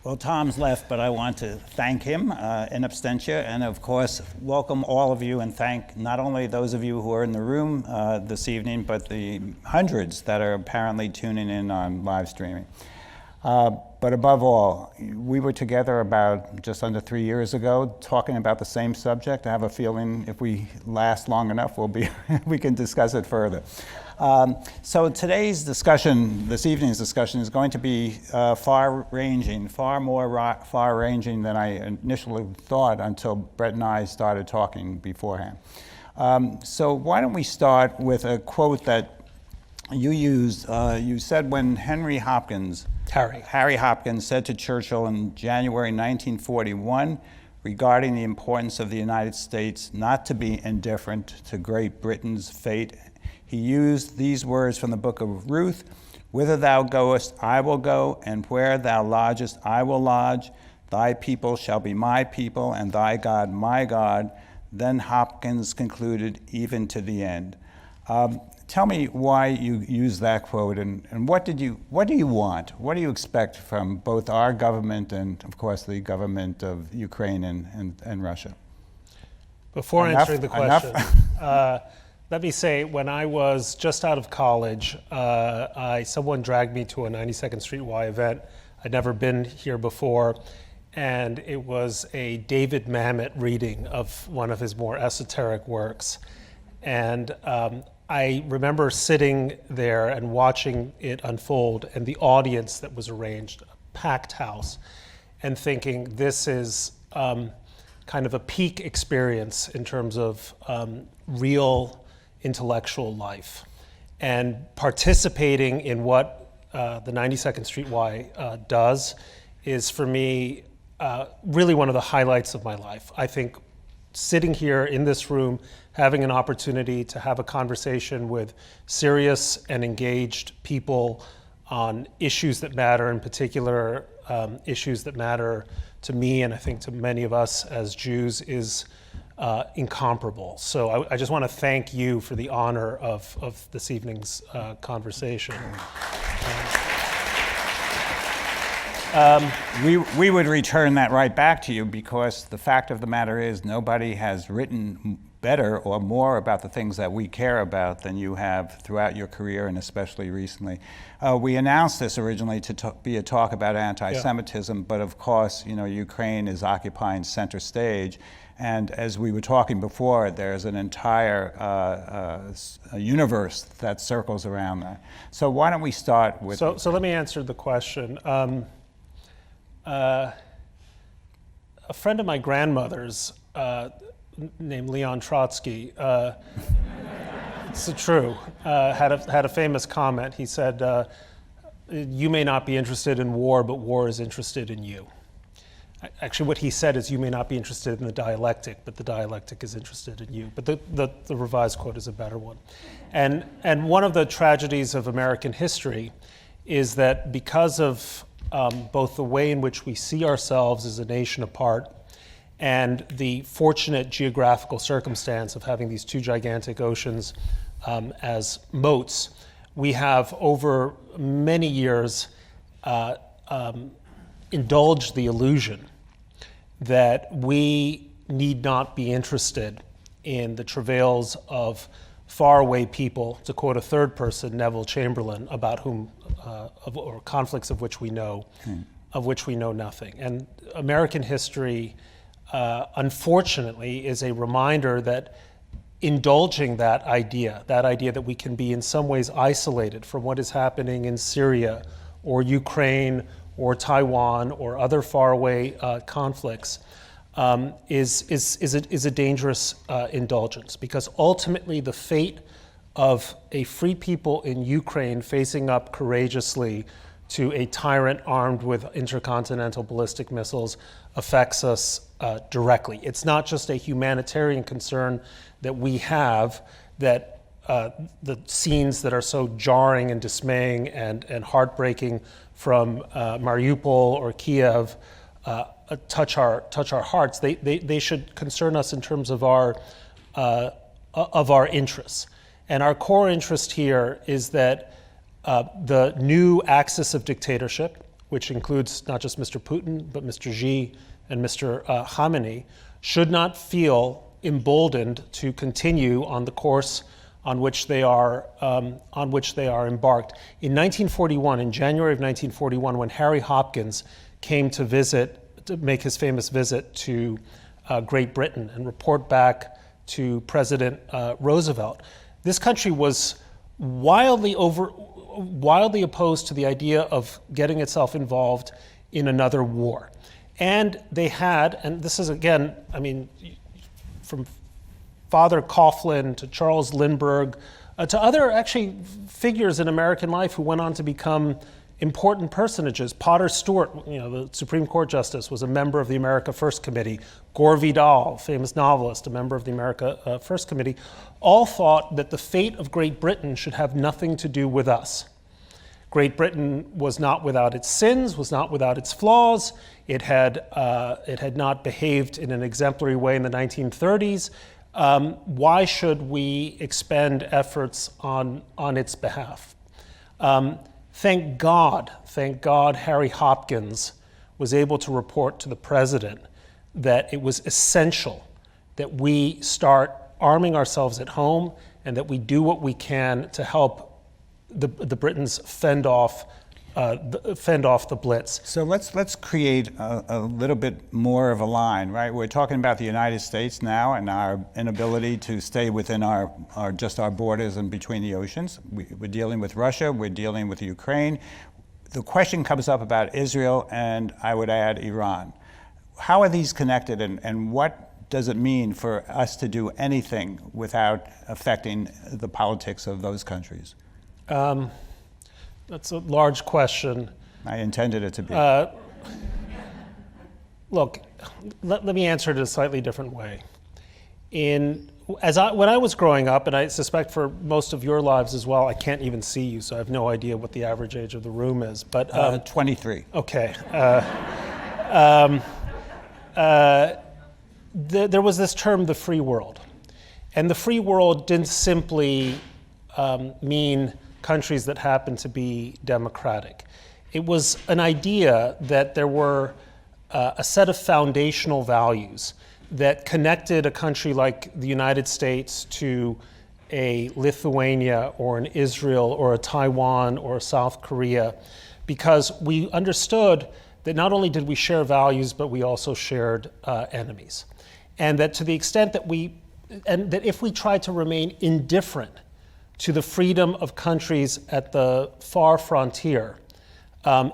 Well, Tom's left, but I want to thank him in absentia, and of course, welcome all of you and thank not only those of you who are in the room this evening, but the hundreds that are apparently tuning in on live streaming. But above all, we were together about just under 3 years ago talking about the same subject. I have a feeling if we last long enough, we can discuss it further. So today's discussion, this evening's discussion, is going to be far-ranging, far more far-ranging than I initially thought until Bret and I started talking beforehand. So why don't we start with a quote that you used. You said when Harry Hopkins said to Churchill in January 1941 regarding the importance of the United States not to be indifferent to Great Britain's fate, he used these words from the book of Ruth: "Whither thou goest, I will go, and where thou lodgest, I will lodge. Thy people shall be my people, and thy God my God." Then Hopkins concluded, "even to the end." Tell me why you use that quote, and what do you want? What do you expect from both our government and, of course, the government of Ukraine and Russia? Before answering the question, let me say, when I was just out of college, someone dragged me to a 92nd Street Y event. I'd never been here before, and it was a David Mamet reading of one of his more esoteric works. And I remember sitting there and watching it unfold, and the audience that was arranged, a packed house, and thinking this is kind of a peak experience in terms of real intellectual life. And participating in what the 92nd Street Y does is, for me, really one of the highlights of my life. I think sitting here in this room, having an opportunity to have a conversation with serious and engaged people on issues that matter, in particular issues that matter to me and I think to many of us as Jews, is incomparable. So I just want to thank you for the honor of this evening's conversation. We would return that right back to you, because the fact of the matter is nobody has written better or more about the things that we care about than you have throughout your career, and especially recently. We announced this originally to be a talk about anti-Semitism, but of course, Ukraine is occupying center stage. And as we were talking before, there's an entire universe that circles around that. So why don't we start with... So let me answer the question. A friend of my grandmother's, named Leon Trotsky, it's true, had a famous comment. He said, "You may not be interested in war, but war is interested in you." Actually, what he said is, "You may not be interested in the dialectic, but the dialectic is interested in you." But the revised quote is a better one. And one of the tragedies of American history is that because of both the way in which we see ourselves as a nation apart and the fortunate geographical circumstance of having these two gigantic oceans as moats, we have over many years indulged the illusion that we need not be interested in the travails of faraway people, to quote a third person, Neville Chamberlain, about whom, or conflicts of which we know nothing. And American history, unfortunately, is a reminder that indulging that idea that we can be in some ways isolated from what is happening in Syria or Ukraine or Taiwan or other faraway conflicts, is a dangerous indulgence, because ultimately the fate of a free people in Ukraine facing up courageously to a tyrant armed with intercontinental ballistic missiles affects us directly. It's not just a humanitarian concern that we have, that the scenes that are so jarring and dismaying and heartbreaking from Mariupol or Kiev touch our hearts. They should concern us in terms of our interests. And our core interest here is that the new axis of dictatorship which includes not just Mr. Putin, but Mr. Xi and Mr. Khamenei, should not feel emboldened to continue on the course on which they are embarked. In 1941, in January of 1941, when Harry Hopkins came to make his famous visit to Great Britain and report back to President Roosevelt, this country was wildly opposed to the idea of getting itself involved in another war. And they had, and this is again, I mean, from Father Coughlin to Charles Lindbergh, to other actually figures in American life who went on to become important personages. Potter Stewart, the Supreme Court Justice, was a member of the America First Committee. Gore Vidal, famous novelist, a member of the America First Committee, all thought that the fate of Great Britain should have nothing to do with us. Great Britain was not without its sins, was not without its flaws. It had not behaved in an exemplary way in the 1930s. Why should we expend efforts on its behalf? Thank God, Harry Hopkins was able to report to the president that it was essential that we start arming ourselves at home and that we do what we can to help the Britons fend off the Blitz. So let's create a little bit more of a line, right? We're talking about the United States now and our inability to stay within our borders and between the oceans. We're dealing with Russia, we're dealing with Ukraine. The question comes up about Israel and, I would add, Iran. How are these connected, and what does it mean for us to do anything without affecting the politics of those countries? That's a large question. I intended it to be. Look, let me answer it a slightly different way. When I was growing up, and I suspect for most of your lives as well, I can't even see you, so I have no idea what the average age of the room is. But 23. Okay. There was this term, the free world. And the free world didn't simply mean countries that happened to be democratic. It was an idea that there were a set of foundational values that connected a country like the United States to a Lithuania or an Israel or a Taiwan or a South Korea, because we understood that not only did we share values, but we also shared enemies. And that to the extent that if we tried to remain indifferent to the freedom of countries at the far frontier,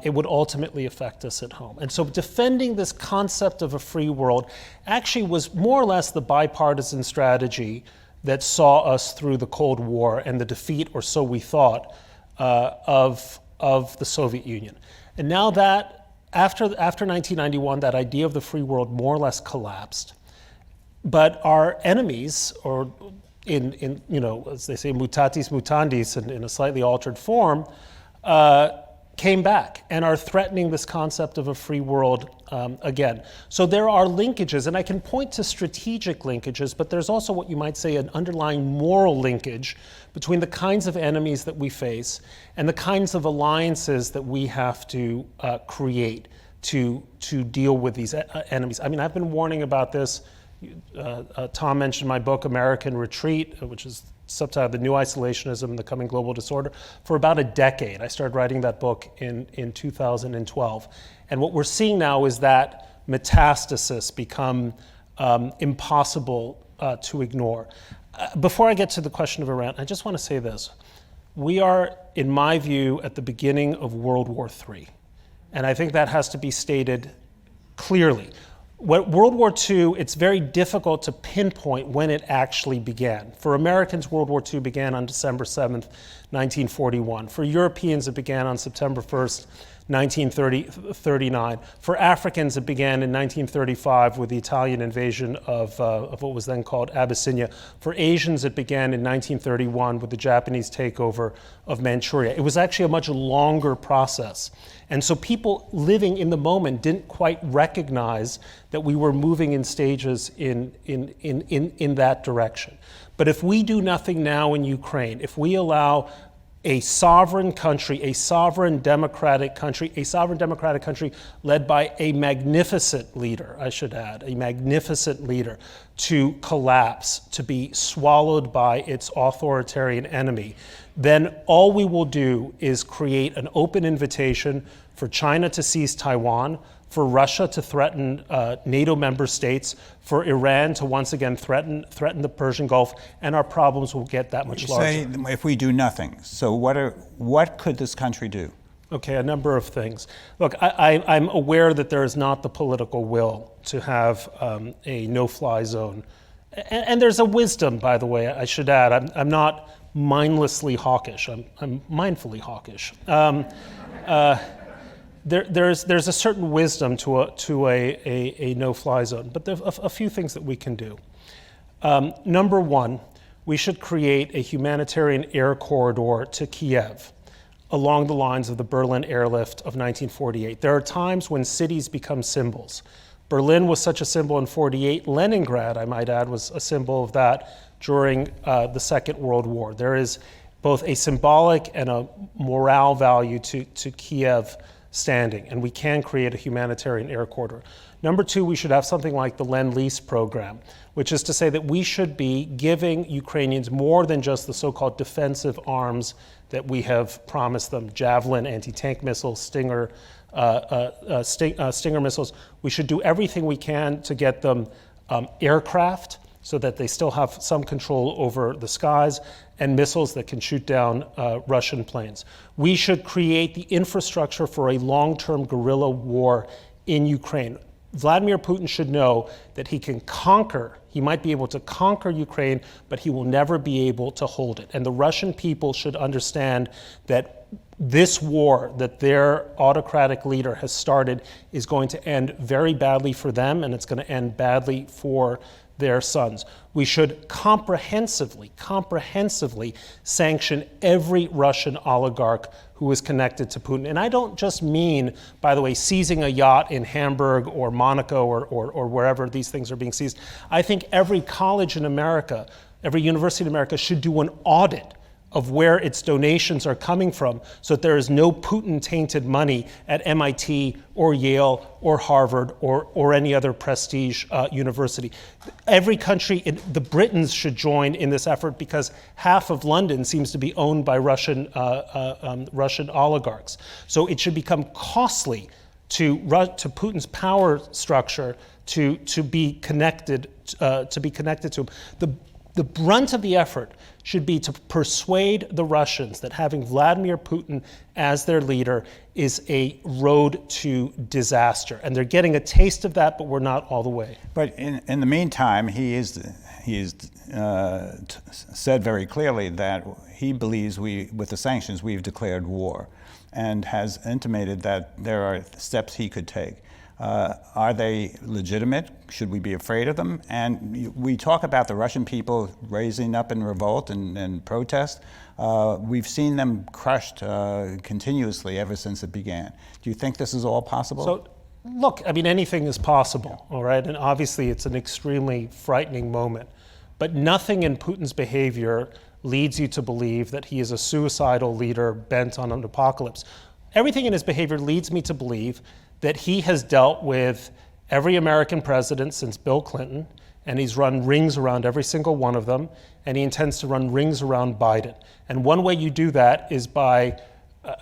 it would ultimately affect us at home. And so defending this concept of a free world actually was more or less the bipartisan strategy that saw us through the Cold War and the defeat, or so we thought, of the Soviet Union. And now that, after 1991, that idea of the free world more or less collapsed. But our enemies, or in as they say, mutatis mutandis, in a slightly altered form, came back and are threatening this concept of a free world again. So there are linkages, and I can point to strategic linkages, but there's also what you might say an underlying moral linkage between the kinds of enemies that we face and the kinds of alliances that we have to create to deal with these enemies. I mean, I've been warning about this. Tom mentioned my book, American Retreat, which is subtitled The New Isolationism and the Coming Global Disorder, for about a decade. I started writing that book in 2012. And what we're seeing now is that metastasis become impossible to ignore. Before I get to the question of Iran, I just want to say this. We are, in my view, at the beginning of World War III. And I think that has to be stated clearly. World War II, it's very difficult to pinpoint when it actually began. For Americans, World War II began on December 7th, 1941. For Europeans, it began on September 1st, 1939. For Africans, it began in 1935 with the Italian invasion of what was then called Abyssinia. For Asians, it began in 1931 with the Japanese takeover of Manchuria. It was actually a much longer process. And so people living in the moment didn't quite recognize that we were moving in stages in that direction. But if we do nothing now in Ukraine, if we allow a sovereign country, a sovereign democratic country led by a magnificent leader, I should add, a magnificent leader, to collapse, to be swallowed by its authoritarian enemy, then all we will do is create an open invitation for China to seize Taiwan, for Russia to threaten NATO member states, for Iran to once again threaten the Persian Gulf, and our problems will get that much larger. You say if we do nothing. So what could this country do? Okay, a number of things. Look, I'm aware that there is not the political will to have a no-fly zone. And there's a wisdom, by the way, I should add. I'm not mindlessly hawkish. I'm mindfully hawkish. There's a certain wisdom to a no-fly zone, but there are a few things that we can do. Number one, we should create a humanitarian air corridor to Kiev along the lines of the Berlin airlift of 1948. There are times when cities become symbols. Berlin was such a symbol in 48. Leningrad, I might add, was a symbol of that during the Second World War. There is both a symbolic and a morale value to Kiev standing, and we can create a humanitarian air corridor. Number two, we should have something like the Lend-Lease program, which is to say that we should be giving Ukrainians more than just the so-called defensive arms that we have promised them, Javelin, anti-tank missiles, Stinger missiles. We should do everything we can to get them aircraft so that they still have some control over the skies, and missiles that can shoot down Russian planes. We should create the infrastructure for a long-term guerrilla war in Ukraine. Vladimir Putin should know that he might be able to conquer Ukraine, but he will never be able to hold it. And the Russian people should understand that this war that their autocratic leader has started is going to end very badly for them, and it's going to end badly for their sons. We should comprehensively sanction every Russian oligarch who is connected to Putin. And I don't just mean, by the way, seizing a yacht in Hamburg or Monaco or wherever these things are being seized. I think every college in America, every university in America should do an audit of where its donations are coming from so that there is no Putin-tainted money at MIT or Yale or Harvard or any other prestige university. Every country, the Britons should join in this effort because half of London seems to be owned by Russian oligarchs. So it should become costly to Putin's power structure to be connected to him. The brunt of the effort should be to persuade the Russians that having Vladimir Putin as their leader is a road to disaster. And they're getting a taste of that, but we're not all the way. But in the meantime, he is said very clearly that he believes with the sanctions, we've declared war, and has intimated that there are steps he could take. Are they legitimate? Should we be afraid of them? And we talk about the Russian people raising up in revolt and protest. We've seen them crushed continuously ever since it began. Do you think this is all possible? So, look, I mean, anything is possible, all right? And obviously it's an extremely frightening moment. But nothing in Putin's behavior leads you to believe that he is a suicidal leader bent on an apocalypse. Everything in his behavior leads me to believe that he has dealt with every American president since Bill Clinton, and he's run rings around every single one of them, and he intends to run rings around Biden. And one way you do that is by,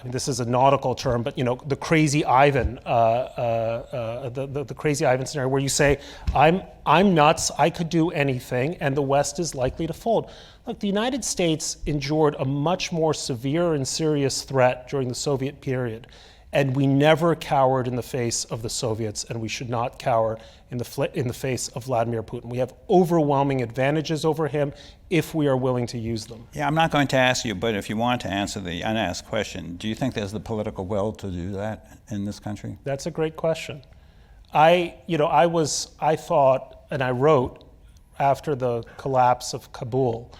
this is a nautical term, but the Crazy Ivan, the Crazy Ivan scenario, where you say, I'm nuts, I could do anything, and the West is likely to fold. Look, the United States endured a much more severe and serious threat during the Soviet period. And we never cowered in the face of the Soviets, and we should not cower in the face of Vladimir Putin. We have overwhelming advantages over him if we are willing to use them. Yeah, I'm not going to ask you, but if you want to answer the unasked question, do you think there's the political will to do that in this country? That's a great question. I thought, and I wrote after the collapse of Kabul,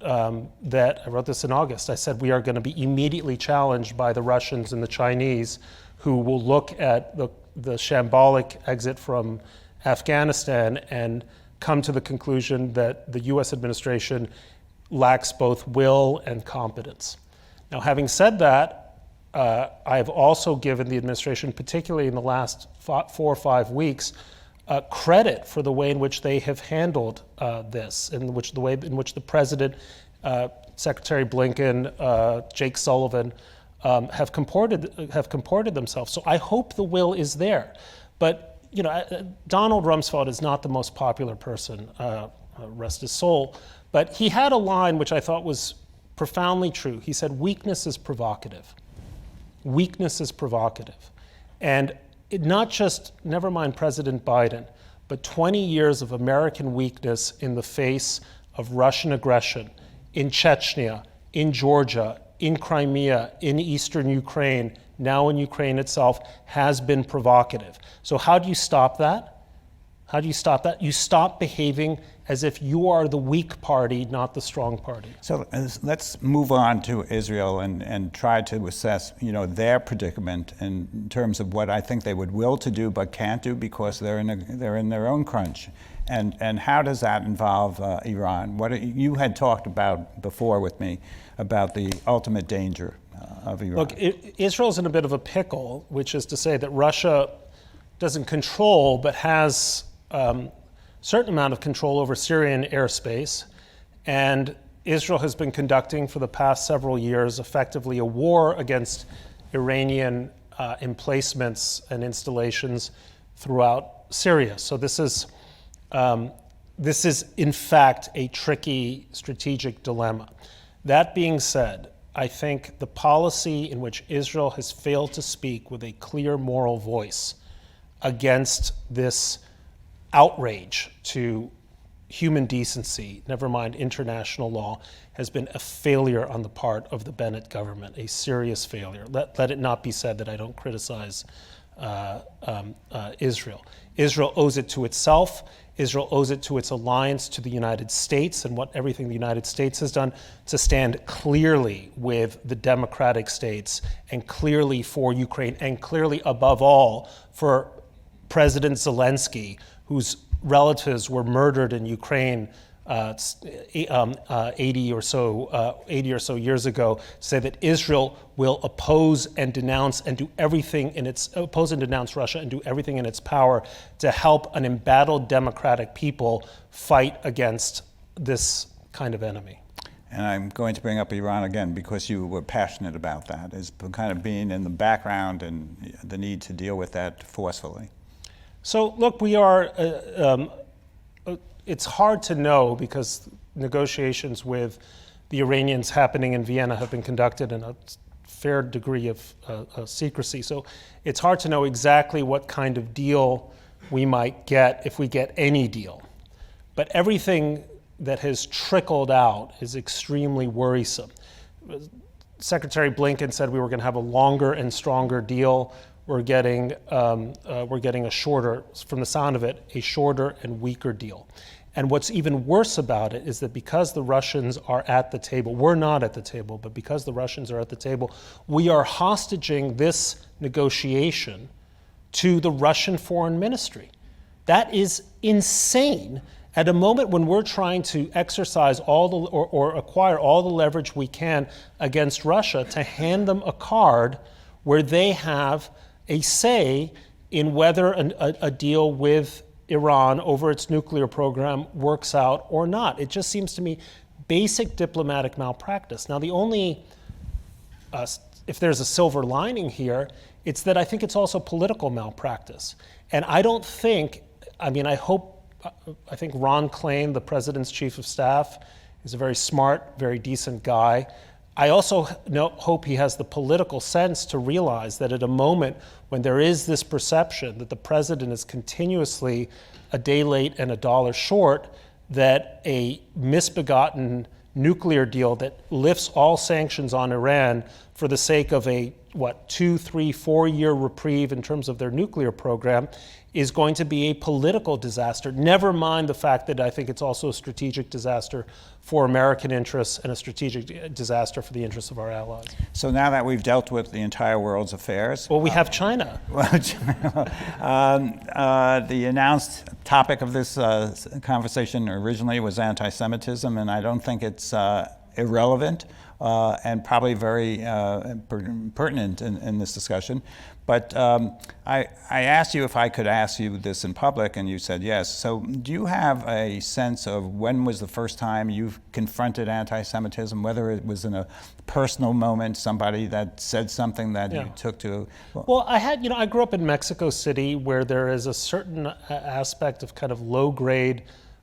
that I wrote this in August. I said we are going to be immediately challenged by the Russians and the Chinese, who will look at the shambolic exit from Afghanistan and come to the conclusion that the US administration lacks both will and competence. Now, having said that, I have also given the administration, particularly in the last 4 or 5 weeks, credit for the way in which they have handled this, the way in which the president, Secretary Blinken, Jake Sullivan, have comported themselves. So I hope the will is there. But Donald Rumsfeld is not the most popular person, rest his soul. But he had a line which I thought was profoundly true. He said, "Weakness is provocative. Weakness is provocative." And not just, never mind President Biden, but 20 years of American weakness in the face of Russian aggression in Chechnya, in Georgia, in Crimea, in eastern Ukraine, now in Ukraine itself, has been provocative. So how do you stop that? How do you stop that? You stop behaving as if you are the weak party, not the strong party. So let's move on to Israel and try to assess, their predicament in terms of what I think they would will to do but can't do because they're in their own crunch. And how does that involve Iran? What you had talked about before with me about the ultimate danger of Iran. Look, Israel's in a bit of a pickle, which is to say that Russia doesn't control but has certain amount of control over Syrian airspace, and Israel has been conducting for the past several years effectively a war against Iranian emplacements and installations throughout Syria. So this is in fact a tricky strategic dilemma. That being said, I think the policy in which Israel has failed to speak with a clear moral voice against this outrage to human decency, never mind international law, has been a failure on the part of the Bennett government, a serious failure. Let it not be said that I don't criticize Israel. Israel owes it to itself. Israel owes it to its alliance to the United States and everything the United States has done to stand clearly with the democratic states and clearly for Ukraine and clearly above all for President Zelensky, whose relatives were murdered in Ukraine 80 or so years ago, say that Israel will oppose and denounce Russia and do everything in its power to help an embattled democratic people fight against this kind of enemy. And I'm going to bring up Iran again because you were passionate about that, as kind of being in the background and the need to deal with that forcefully. So look, we are, it's hard to know because negotiations with the Iranians happening in Vienna have been conducted in a fair degree of secrecy. So it's hard to know exactly what kind of deal we might get if we get any deal. But everything that has trickled out is extremely worrisome. Secretary Blinken said we were going to have a longer and stronger deal. We're getting a shorter, from the sound of it, a shorter and weaker deal. And what's even worse about it is that because the Russians are at the table, we're not at the table, but because the Russians are at the table, we are hostage-ing this negotiation to the Russian foreign ministry. That is insane. At a moment when we're trying to exercise or acquire all the leverage we can against Russia, to hand them a card where they have a say in whether a deal with Iran over its nuclear program works out or not. It just seems to me basic diplomatic malpractice. Now, the only, if there's a silver lining here, it's that I think it's also political malpractice. And I don't think, I think Ron Klain, the president's chief of staff, is a very smart, very decent guy. I also hope he has the political sense to realize that at a moment when there is this perception that the president is continuously a day late and a dollar short, that a misbegotten nuclear deal that lifts all sanctions on Iran for the sake of a, 2, 3, 4 year reprieve in terms of their nuclear program is going to be a political disaster. Never mind the fact that I think it's also a strategic disaster for American interests and a strategic disaster for the interests of our allies. So now that we've dealt with the entire world's affairs. Well, we have China. The announced topic of this conversation originally was anti-Semitism, and I don't think it's irrelevant and probably very pertinent in this discussion. But I asked you if I could ask you this in public, and you said yes. So do you have a sense of when was the first time you confronted anti-Semitism, whether it was in a personal moment, somebody that said something that you took to? Well, I grew up in Mexico City, where there is a certain aspect of kind of low-grade,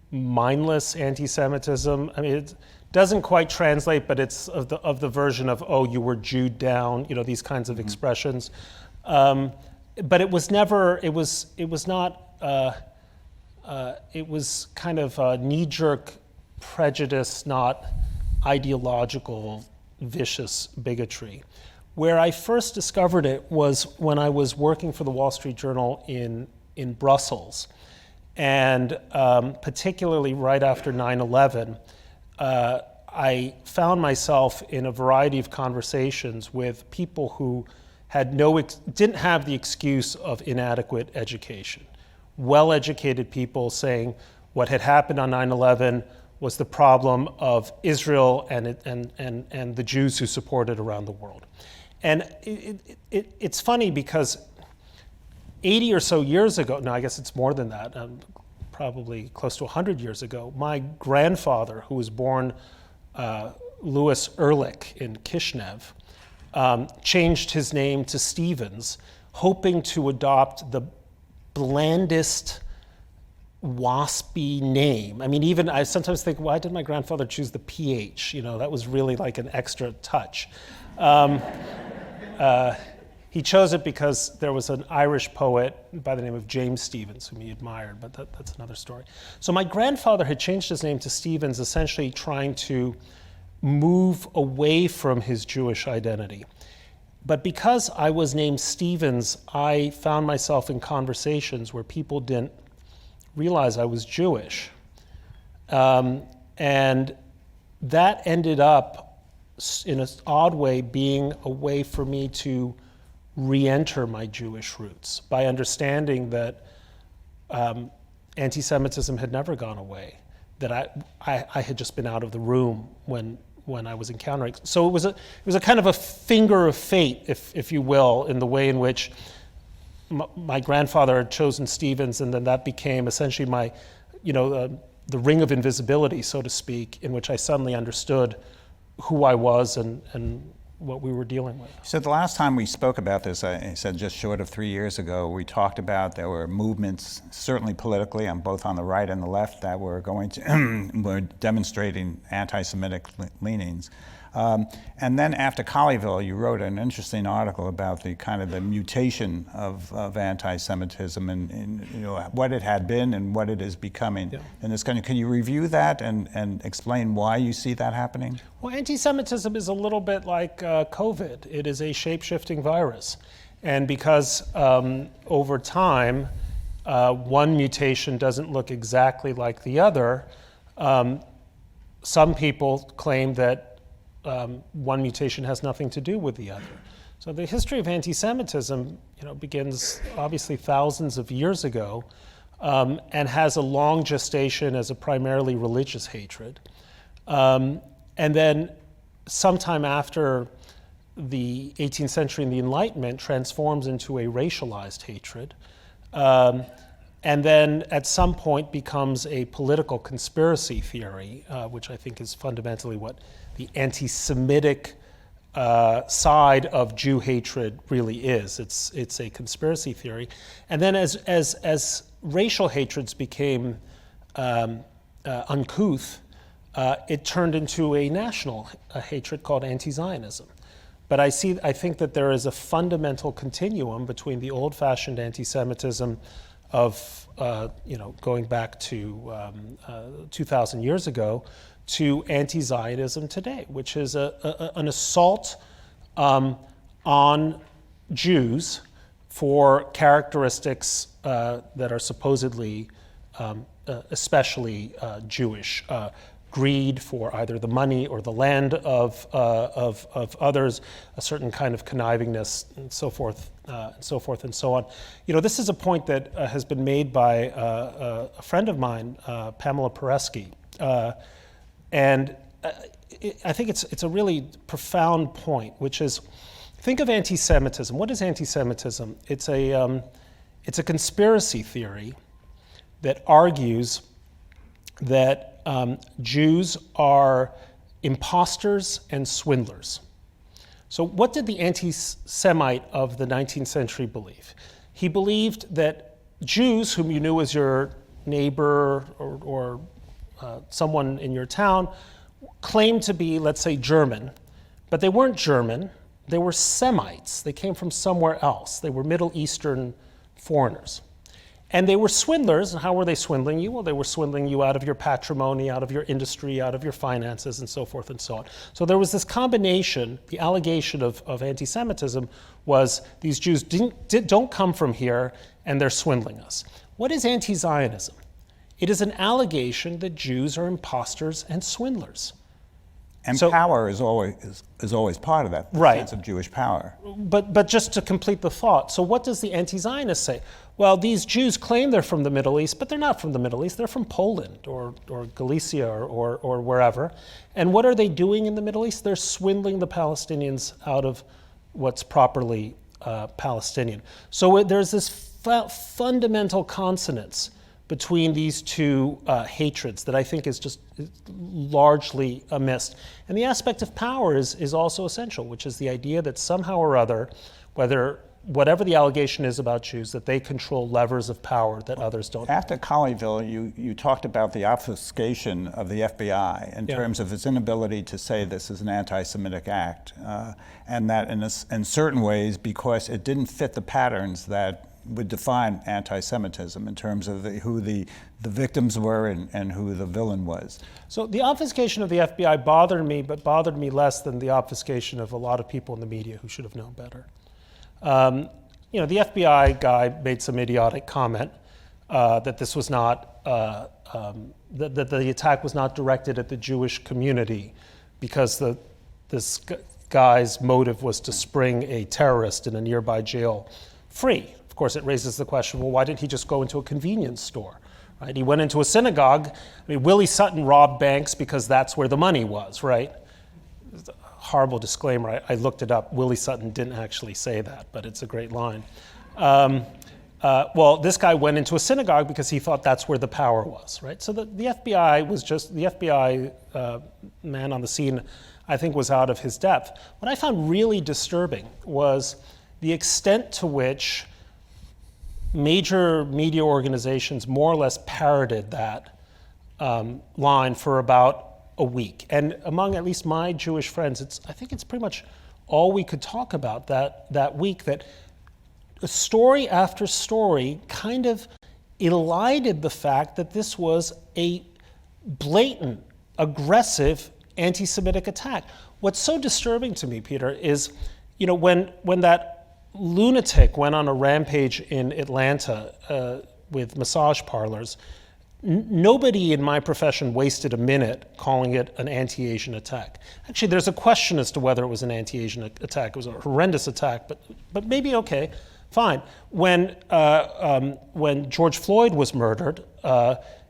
mindless anti-Semitism. I mean, it doesn't quite translate, but it's of the version of, oh, you were Jewed down, these kinds of expressions. But it was never, it was kind of a knee-jerk prejudice, not ideological, vicious bigotry. Where I first discovered it was when I was working for the Wall Street Journal in Brussels. And particularly right after 9/11, I found myself in a variety of conversations with people who didn't have the excuse of inadequate education. Well-educated people saying what had happened on 9/11 was the problem of Israel and the Jews who support it around the world. And it's funny because 80 or so years ago, no, I guess it's more than that, probably close to 100 years ago, my grandfather, who was born Louis Ehrlich in Kishinev, changed his name to Stephens, hoping to adopt the blandest, waspy name. I mean, even I sometimes think, why did my grandfather choose the PH? That was really like an extra touch. He chose it because there was an Irish poet by the name of James Stephens, whom he admired, but that's another story. So my grandfather had changed his name to Stephens, essentially trying to move away from his Jewish identity. But because I was named Stephens, I found myself in conversations where people didn't realize I was Jewish. And that ended up, in an odd way, being a way for me to re-enter my Jewish roots by understanding that anti-Semitism had never gone away, that I had just been out of the room when I was encountering. So it was a kind of a finger of fate, if you will, in the way in which my grandfather had chosen Stephens, and then that became essentially my, the ring of invisibility, so to speak, in which I suddenly understood who I was and what we were dealing with. So the last time we spoke about this, I said just short of 3 years ago, we talked about there were movements, certainly politically, both on the right and the left, that were were demonstrating anti-Semitic leanings. And then after Colleyville, you wrote an interesting article about the kind of the mutation of anti-Semitism and what it had been and what it is becoming. Yeah. And this can you review that and explain why you see that happening? Well, anti-Semitism is a little bit like COVID. It is a shape-shifting virus. And because over time, one mutation doesn't look exactly like the other, some people claim that one mutation has nothing to do with the other. So the history of anti-Semitism, begins obviously thousands of years ago, and has a long gestation as a primarily religious hatred. And then sometime after the 18th century and the Enlightenment transforms into a racialized hatred, and then at some point becomes a political conspiracy theory, which I think is fundamentally what the anti-Semitic side of Jew hatred really is. It's a conspiracy theory. And then as racial hatreds became uncouth, it turned into a national hatred called anti-Zionism. But I think that there is a fundamental continuum between the old-fashioned anti-Semitism of going back to 2,000 years ago to anti-Zionism today, which is an assault on Jews for characteristics that are supposedly especially Jewish. Greed for either the money or the land of others, a certain kind of connivingness, and so forth and so on. This is a point that has been made by a friend of mine, Pamela Peresky, and I think it's a really profound point, which is, think of anti-Semitism. What is anti-Semitism? It's a conspiracy theory that argues that Jews are imposters and swindlers. So what did the anti-Semite of the 19th century believe? He believed that Jews, whom you knew as your neighbor or someone in your town, claimed to be, let's say, German, but they weren't German. They were Semites. They came from somewhere else. They were Middle Eastern foreigners. And they were swindlers. And how were they swindling you? Well, they were swindling you out of your patrimony, out of your industry, out of your finances, and so forth and so on. So there was this combination. The allegation of anti-Semitism was these Jews don't come from here, and they're swindling us. What is anti-Zionism? It is an allegation that Jews are imposters and swindlers. And so, power is always part of that, right. Sense of Jewish power. But just to complete the thought, so what does the anti-Zionist say? Well, these Jews claim they're from the Middle East, but they're not from the Middle East. They're from Poland or Galicia or wherever. And what are they doing in the Middle East? They're swindling the Palestinians out of what's properly Palestinian. So there's this fundamental consonance between these two hatreds that I think is just largely missed. And the aspect of power is also essential, which is the idea that somehow or other, whatever the allegation is about Jews, that they control levers of power that others don't. After Colleyville, you talked about the obfuscation of the FBI in terms of its inability to say this is an anti-Semitic act, and that in certain ways, because it didn't fit the patterns that would define anti-Semitism in terms of who the victims were and who the villain was. So the obfuscation of the FBI bothered me, but bothered me less than the obfuscation of a lot of people in the media who should have known better. The FBI guy made some idiotic comment that this was not, that the attack was not directed at the Jewish community because this guy's motive was to spring a terrorist in a nearby jail free. Of course, it raises the question, well, why didn't he just go into a convenience store? Right? He went into a synagogue. I mean, Willie Sutton robbed banks because that's where the money was, right? Horrible disclaimer. I looked it up. Willie Sutton didn't actually say that, but it's a great line. Well, this guy went into a synagogue because he thought that's where the power was, right? So the FBI was just, the FBI man on the scene, I think, was out of his depth. What I found really disturbing was the extent to which major media organizations more or less parroted that line for about a week. And among at least my Jewish friends, I think it's pretty much all we could talk about that week, that story after story kind of elided the fact that this was a blatant, aggressive anti-Semitic attack. What's so disturbing to me, Peter, is when that lunatic went on a rampage in Atlanta with massage parlors, nobody in my profession wasted a minute calling it an anti-Asian attack. Actually, there's a question as to whether it was an anti-Asian attack. It was a horrendous attack, but maybe okay, fine. When George Floyd was murdered,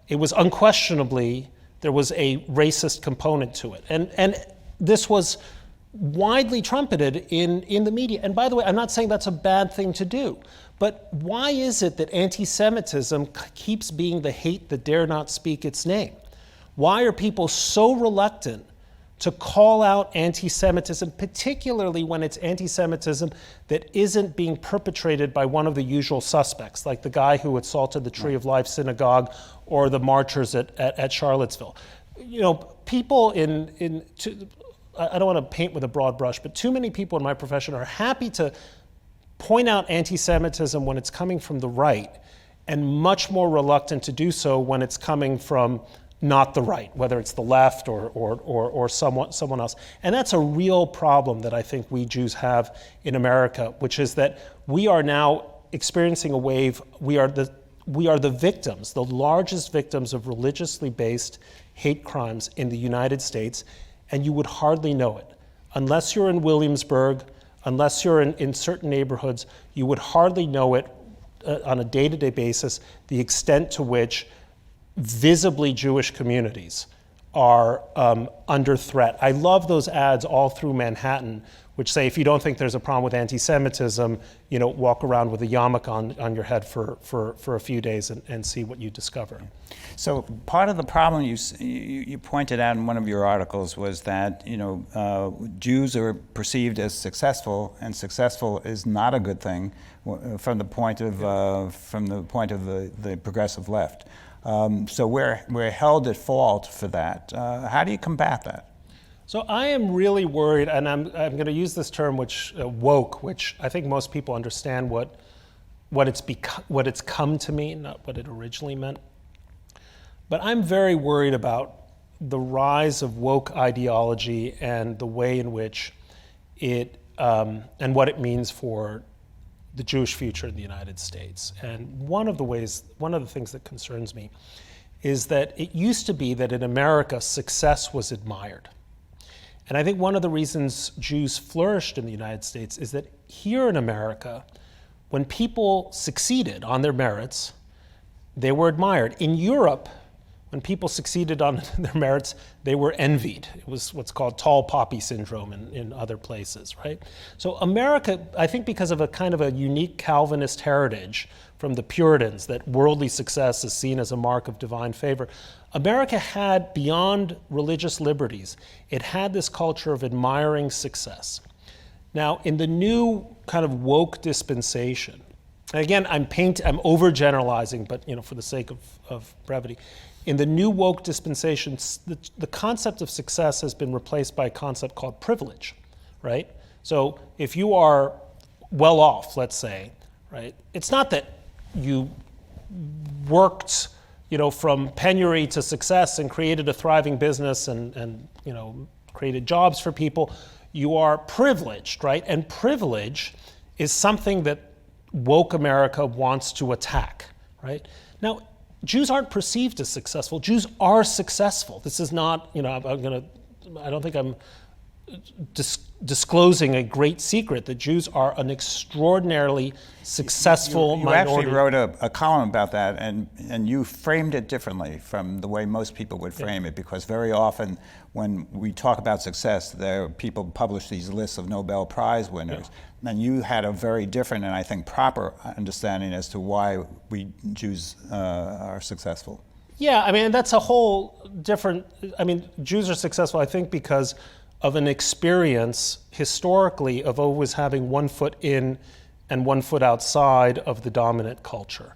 it was unquestionably, there was a racist component to it. And this was widely trumpeted in the media. And by the way, I'm not saying that's a bad thing to do, but why is it that anti-Semitism keeps being the hate that dare not speak its name? Why are people so reluctant to call out anti-Semitism, particularly when it's anti-Semitism that isn't being perpetrated by one of the usual suspects, like the guy who assaulted the Tree of Life synagogue or the marchers at Charlottesville? People I don't want to paint with a broad brush, but too many people in my profession are happy to point out anti-Semitism when it's coming from the right, and much more reluctant to do so when it's coming from not the right, whether it's the left or someone else. And that's a real problem that I think we Jews have in America, which is that we are now experiencing a wave. We are the victims, the largest victims of religiously based hate crimes in the United States. And you would hardly know it. Unless you're in Williamsburg, unless you're in certain neighborhoods, you would hardly know it on a day-to-day basis, the extent to which visibly Jewish communities are under threat. I love those ads all through Manhattan, which say, if you don't think there's a problem with anti-Semitism, walk around with a yarmulke on your head for a few days and see what you discover. So part of the problem you pointed out in one of your articles was that Jews are perceived as successful, and successful is not a good thing from the point of the progressive left. So we're held at fault for that. How do you combat that? So I am really worried, and I'm going to use this term, which woke, which I think most people understand what it's come to mean, not what it originally meant. But I'm very worried about the rise of woke ideology and the way in which it and what it means for the Jewish future in the United States. And one of the things that concerns me is that it used to be that in America, success was admired. And I think one of the reasons Jews flourished in the United States is that here in America, when people succeeded on their merits, they were admired. In Europe, when people succeeded on their merits, they were envied. It was what's called tall poppy syndrome in other places, right? So America, I think because of a kind of a unique Calvinist heritage from the Puritans, that worldly success is seen as a mark of divine favor, America had, beyond religious liberties, it had this culture of admiring success. Now, in the new kind of woke dispensation, and again, I'm overgeneralizing, but for the sake of brevity, in the new woke dispensation, the concept of success has been replaced by a concept called privilege, right? So if you are well off, let's say, right, it's not that you worked from penury to success and created a thriving business and created jobs for people. You are privileged, right? And privilege is something that woke America wants to attack, right? Now, Jews aren't perceived as successful. Jews are successful. This is not, I don't think I'm disclosing a great secret that Jews are an extraordinarily successful minority. You actually wrote a column about that, and you framed it differently from the way most people would frame it, because very often when we talk about success, people publish these lists of Nobel Prize winners, and you had a very different and I think proper understanding as to why we Jews are successful. Yeah, I mean, that's a whole different, Jews are successful, I think, because of an experience historically of always having one foot in and one foot outside of the dominant culture.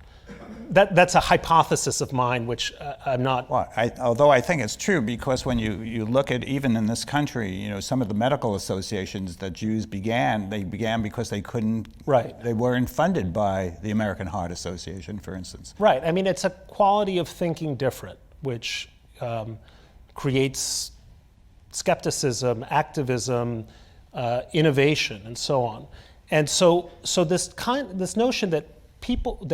That's a hypothesis of mine, which I'm not. Well, although I think it's true, because when you look at, even in this country, some of the medical associations that Jews began because they couldn't. Right. They weren't funded by the American Heart Association, for instance. Right. I mean, it's a quality of thinking different, which creates skepticism, activism, innovation, and so on. And so this notion that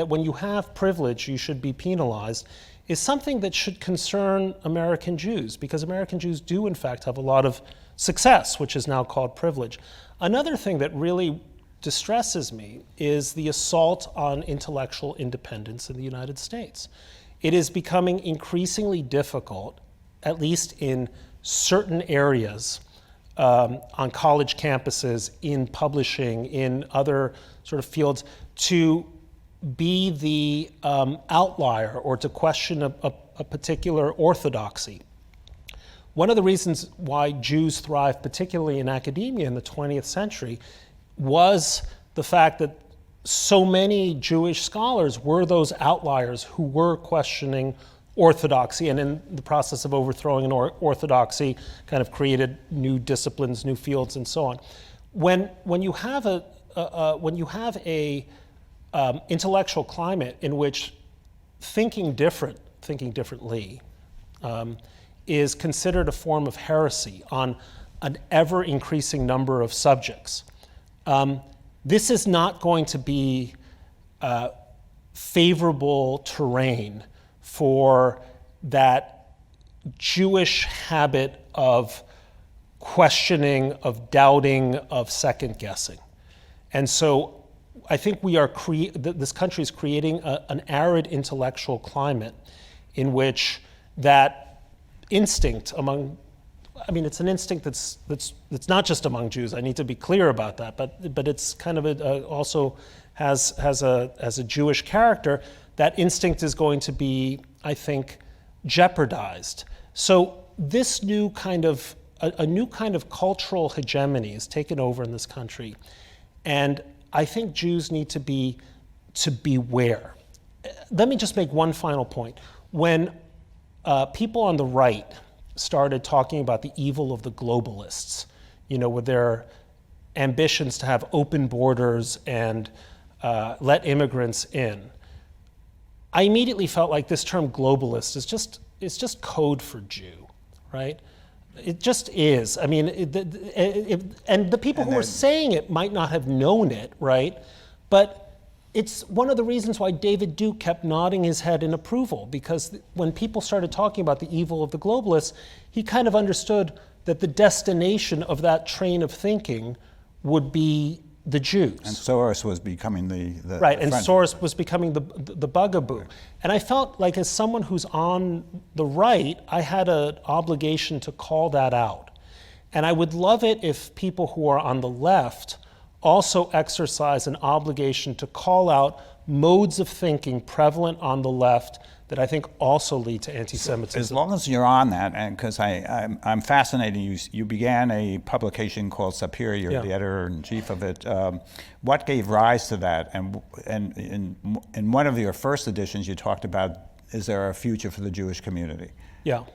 when you have privilege, you should be penalized, is something that should concern American Jews, because American Jews do, in fact, have a lot of success, which is now called privilege. Another thing that really distresses me is the assault on intellectual independence in the United States. It is becoming increasingly difficult, at least in certain areas, on college campuses, in publishing, in other sort of fields, to be the outlier or to question a particular orthodoxy. One of the reasons why Jews thrived, particularly in academia in the 20th century, was the fact that so many Jewish scholars were those outliers who were questioning orthodoxy, and in the process of overthrowing an orthodoxy, kind of created new disciplines, new fields, and so on. When you have a intellectual climate in which thinking differently, is considered a form of heresy on an ever-increasing number of subjects, this is not going to be favorable terrain for that Jewish habit of questioning, of doubting, of second-guessing. And so I think this country is creating an arid intellectual climate in which that instinct among, I mean, it's an instinct that's not just among Jews. I need to be clear about that, but it's kind of also has a Jewish character. That instinct is going to be, I think, jeopardized. So this new kind of a new kind of cultural hegemony is taken over in this country, and I think Jews need to beware. Let me just make one final point. When people on the right started talking about the evil of the globalists, with their ambitions to have open borders and let immigrants in, I immediately felt like this term globalist is just code for Jew, right? It just is. I mean, and the people who were saying it might not have known it, right? But it's one of the reasons why David Duke kept nodding his head in approval, because when people started talking about the evil of the globalists, he kind of understood that the destination of that train of thinking would be the Jews. And Soros was becoming the right, and Soros was becoming the bugaboo. And I felt like, as someone who's on the right, I had an obligation to call that out. And I would love it if people who are on the left also exercise an obligation to call out modes of thinking prevalent on the left that I think also lead to anti-Semitism. As long as you're on that, and because I'm fascinated, you began a publication called Sapir, you're the editor-in-chief of it. What gave rise to that? And in one of your first editions, you talked about, is there a future for the Jewish community? Yeah.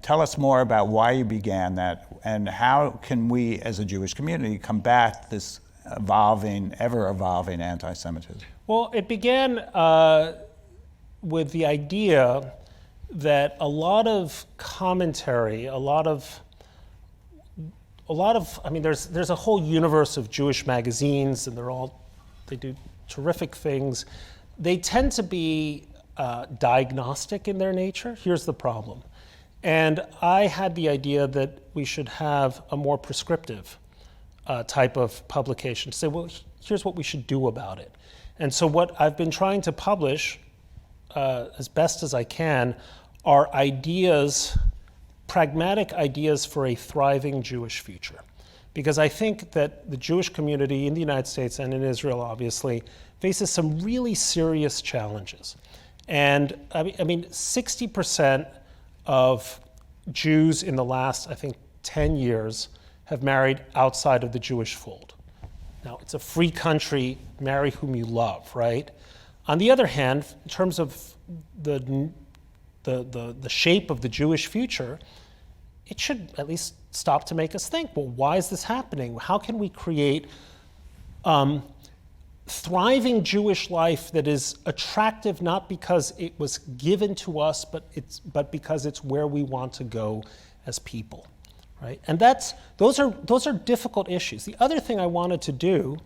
Tell us more about why you began that, and how can we, as a Jewish community, combat this ever-evolving anti-Semitism? Well, it began with the idea that a lot of commentary, I mean, there's a whole universe of Jewish magazines, and they do terrific things. They tend to be diagnostic in their nature. Here's the problem. And I had the idea that we should have a more prescriptive type of publication to say, well, here's what we should do about it. And so what I've been trying to publish as best as I can are ideas, pragmatic ideas for a thriving Jewish future. Because I think that the Jewish community in the United States and in Israel, obviously, faces some really serious challenges. And I mean, 60% of Jews in the last, I think, 10 years have married outside of the Jewish fold. Now, it's a free country, marry whom you love, right? On the other hand, in terms of the shape of the Jewish future, it should at least stop to make us think, well, why is this happening? How can we create thriving Jewish life that is attractive not because it was given to us, but because it's where we want to go as people, right? And those are difficult issues. The other thing I wanted to do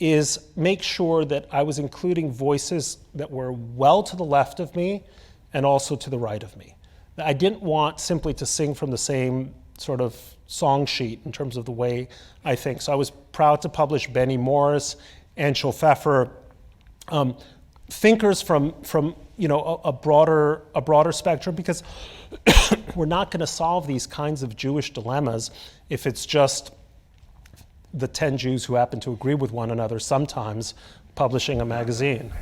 is make sure that I was including voices that were well to the left of me and also to the right of me. I didn't want simply to sing from the same sort of song sheet in terms of the way I think. So I was proud to publish Benny Morris, Anshel Pfeffer, thinkers from a broader spectrum, because we're not going to solve these kinds of Jewish dilemmas if it's just the 10 Jews who happen to agree with one another sometimes publishing a magazine.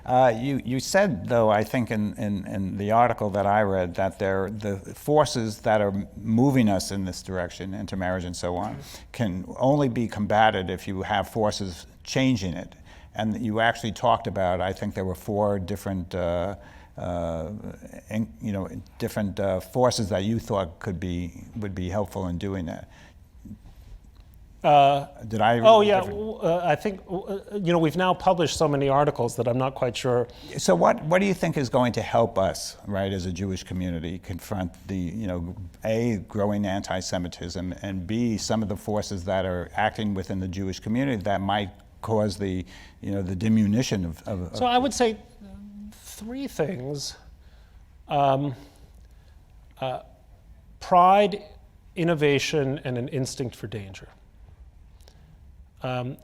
You said, though, I think in the article that I read, that the forces that are moving us in this direction, intermarriage and so on, can only be combated if you have forces changing it. And you actually talked about, I think there were 4 different different forces that you thought would be helpful in doing that. Did I? Oh yeah, I think we've now published so many articles that I'm not quite sure. So what do you think is going to help us, right, as a Jewish community, confront the A, growing anti-Semitism, and B, some of the forces that are acting within the Jewish community that might cause the the diminution of So I would say 3 things: pride, innovation, and an instinct for danger. I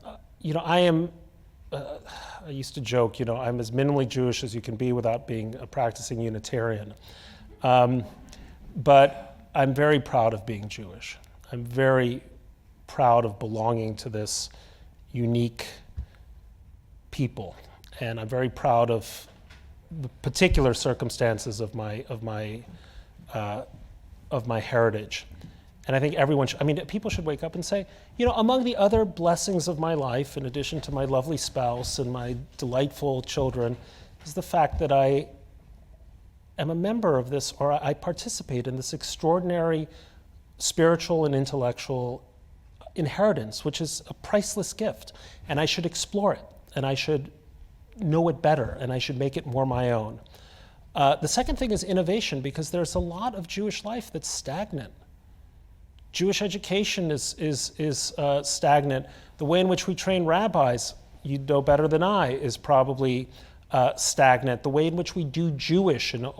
used to joke, I'm as minimally Jewish as you can be without being a practicing Unitarian. But I'm very proud of being Jewish. I'm very proud of belonging to this unique people, and I'm very proud of the particular circumstances of my heritage. And I think everyone should, people should wake up and say, among the other blessings of my life, in addition to my lovely spouse and my delightful children, is the fact that I am a member of this, or I participate in this extraordinary spiritual and intellectual inheritance, which is a priceless gift. And I should explore it, and I should know it better, and I should make it more my own. The second thing is innovation, because there's a lot of Jewish life that's stagnant. Jewish education is stagnant. The way in which we train rabbis, you know better than I, is probably stagnant. The way in which we do Jewish, and I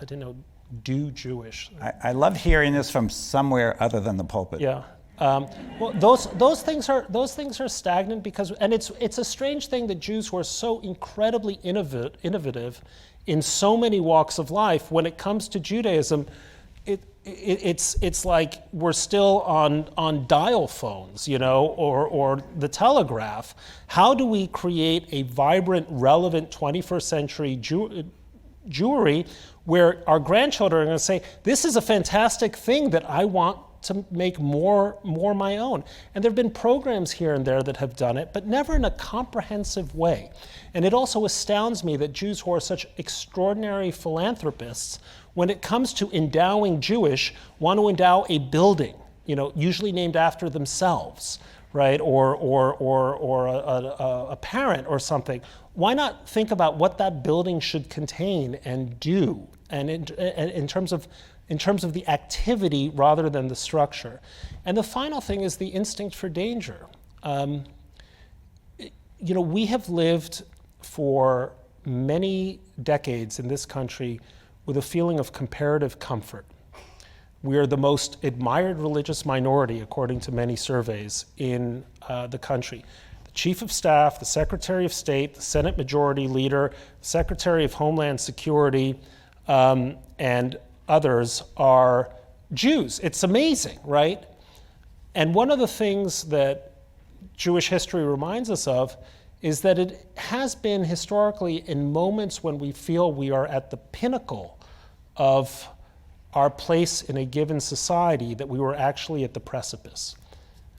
didn't know do Jewish. I love hearing this from somewhere other than the pulpit. Yeah. Well, those things are stagnant because, and it's a strange thing that Jews who are so incredibly innovative in so many walks of life, when it comes to Judaism, it's like we're still on dial phones, or the telegraph. How do we create a vibrant, relevant 21st century Jewry where our grandchildren are going to say, this is a fantastic thing that I want to make more my own? And there have been programs here and there that have done it, but never in a comprehensive way. And it also astounds me that Jews who are such extraordinary philanthropists, when it comes to endowing Jewish, want to endow a building, usually named after themselves, right? Or a parent or something. Why not think about what that building should contain and do, and in terms of the activity rather than the structure? And the final thing is the instinct for danger. We have lived for many decades in this country with a feeling of comparative comfort. We are the most admired religious minority, according to many surveys, in the country. The Chief of Staff, the Secretary of State, the Senate Majority Leader, the Secretary of Homeland Security, and others are Jews. It's amazing, right? And one of the things that Jewish history reminds us of is that it has been historically in moments when we feel we are at the pinnacle of our place in a given society that we were actually at the precipice.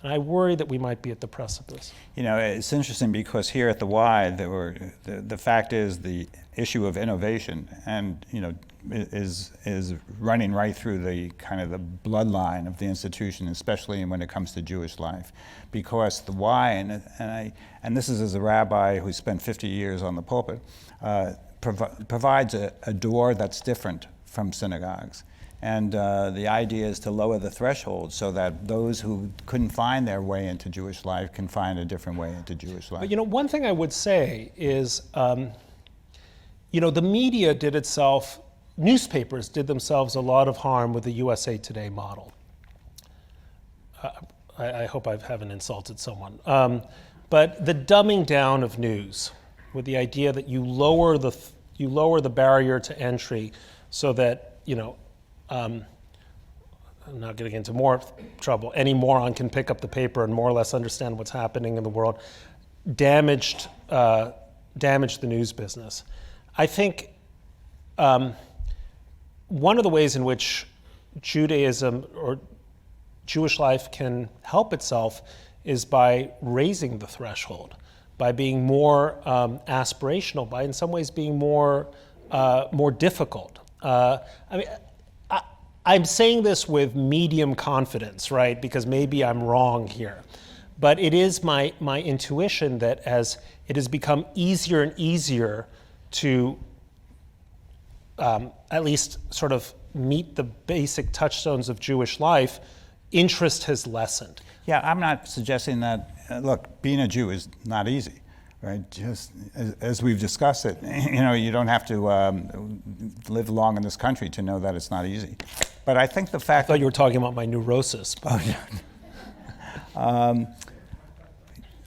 And I worry that we might be at the precipice. It's interesting because here at the Y, the fact is the issue of innovation and, is running right through the kind of the bloodline of the institution, especially when it comes to Jewish life. Because the Y, and this is as a rabbi who spent 50 years on the pulpit, provides a door that's different from synagogues. And the idea is to lower the threshold so that those who couldn't find their way into Jewish life can find a different way into Jewish life. But one thing I would say is, the media newspapers did themselves a lot of harm with the USA Today model. I hope I haven't insulted someone. But the dumbing down of news, with the idea that you lower the barrier to entry so that, I'm not getting into more trouble. Any moron can pick up the paper and more or less understand what's happening in the world. Damaged the news business. I think one of the ways in which Judaism or Jewish life can help itself is by raising the threshold, by being more aspirational, by in some ways being more difficult. I'm saying this with medium confidence, right? Because maybe I'm wrong here. But it is my intuition that as it has become easier and easier to at least sort of meet the basic touchstones of Jewish life, interest has lessened. Yeah, I'm not suggesting that, look, being a Jew is not easy. Right, just as we've discussed it, you don't have to live long in this country to know that it's not easy. But I think the fact— I thought you were talking about my neurosis.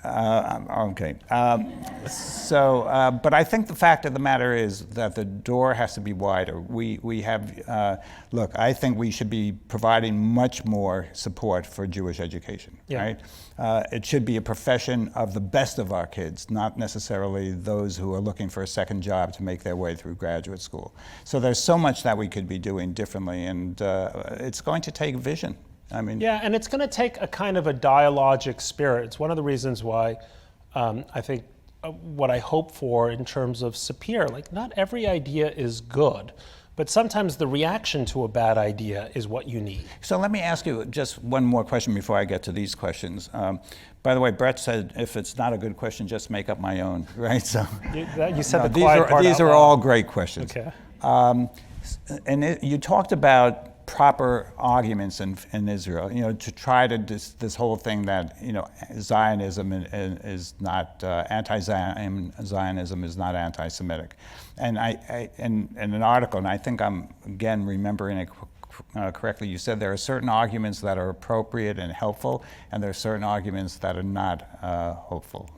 Okay. But I think the fact of the matter is that the door has to be wider. We have, look, I think we should be providing much more support for Jewish education, right? It should be a profession of the best of our kids, not necessarily those who are looking for a second job to make their way through graduate school. So there's so much that we could be doing differently, and it's going to take vision. I mean, yeah, and it's going to take a kind of a dialogic spirit. It's one of the reasons why I think what I hope for in terms of Sapir, like not every idea is good, but sometimes the reaction to a bad idea is what you need. So let me ask you just one more question before I get to these questions. By the way, Bret said if it's not a good question, just make up my own, right? So you said the quiet part. These are all great questions. Okay. And you talked about proper arguments in Israel, to try to this whole thing that Zionism is not anti-Zionism is not anti-Semitic, and in an article, and I think I'm again remembering it correctly, you said there are certain arguments that are appropriate and helpful, and there are certain arguments that are not hopeful.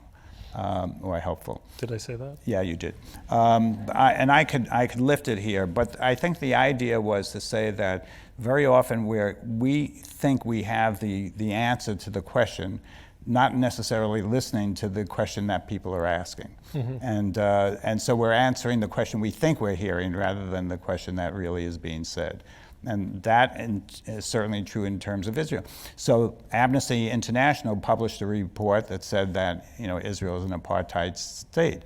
Or helpful. Did I say that? Yeah, you did. I could lift it here, but I think the idea was to say that very often we think we have the answer to the question, not necessarily listening to the question that people are asking. Mm-hmm. And so we're answering the question we think we're hearing rather than the question that really is being said. And that is certainly true in terms of Israel. So Amnesty International published a report that said that Israel is an apartheid state.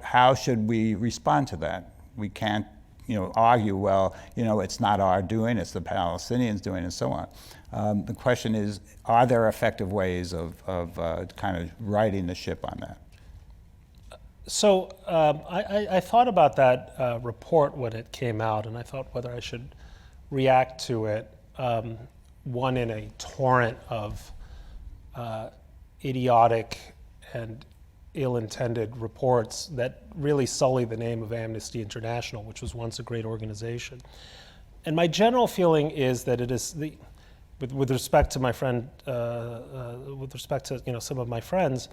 How should we respond to that? We can't argue, well, it's not our doing, it's the Palestinians doing, and so on. The question is, are there effective ways of kind of righting the ship on that? So I thought about that report when it came out, and I thought whether I should react to it, one in a torrent of idiotic and ill-intended reports that really sully the name of Amnesty International, which was once a great organization. And my general feeling is that it is with respect to my friend, with respect to some of my friends,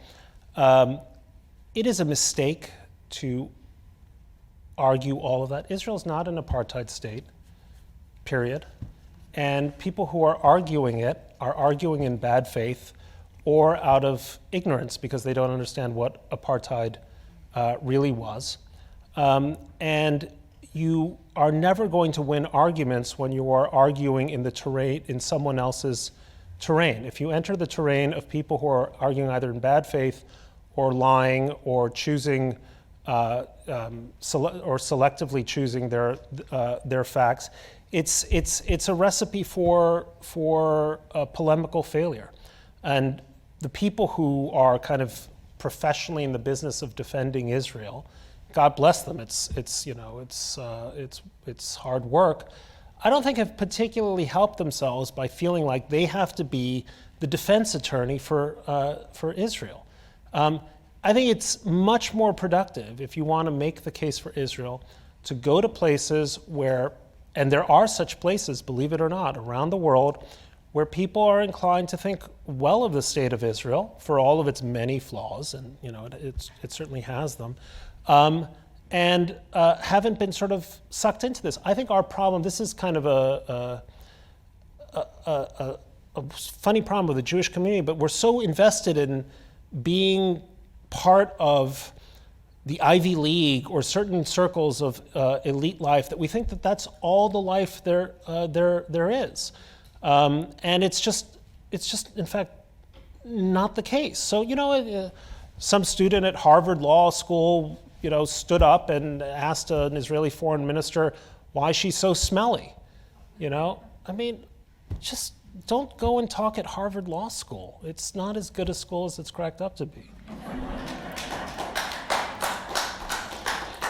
it is a mistake to argue all of that. Israel's not an apartheid state, period. And people who are arguing it are arguing in bad faith or out of ignorance because they don't understand what apartheid really was. And you are never going to win arguments when you are arguing in the terrain, in someone else's terrain. If you enter the terrain of people who are arguing either in bad faith or lying or choosing or selectively choosing their facts, it's a recipe for a polemical failure. And the people who are kind of professionally in the business of defending Israel, God bless them. It's hard work. I don't think have particularly helped themselves by feeling like they have to be the defense attorney for Israel. I think it's much more productive if you want to make the case for Israel to go to places where, and there are such places, believe it or not, around the world, where people are inclined to think well of the state of Israel for all of its many flaws, and it certainly has them, and haven't been sort of sucked into this. I think our problem, this is kind of a funny problem with the Jewish community, but we're so invested in being part of the Ivy League or certain circles of elite life that we think that that's all the life there is. And it's just in fact not the case. So some student at Harvard Law School stood up and asked an Israeli foreign minister why she's so smelly. I mean, just don't go and talk at Harvard Law School. It's not as good a school as it's cracked up to be.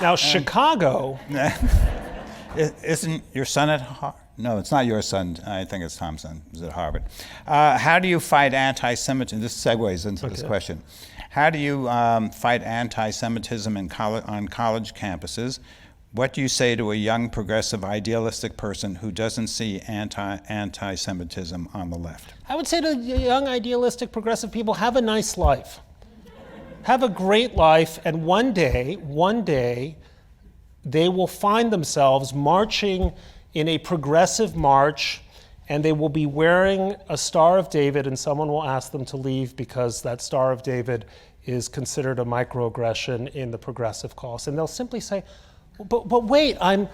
Now, Chicago. Isn't your son at Harvard? No, it's not your son. I think it's Tom's son. He's at Harvard. How do you fight anti-Semitism? This segues into this question. How do you fight anti-Semitism on college campuses What do you say to a young, progressive, idealistic person who doesn't see anti-Semitism on the left? I would say to young, idealistic, progressive people, have a nice life. Have a great life, and one day, they will find themselves marching in a progressive march, and they will be wearing a Star of David, and someone will ask them to leave because that Star of David is considered a microaggression in the progressive cause. And they'll simply say, but wait, I'm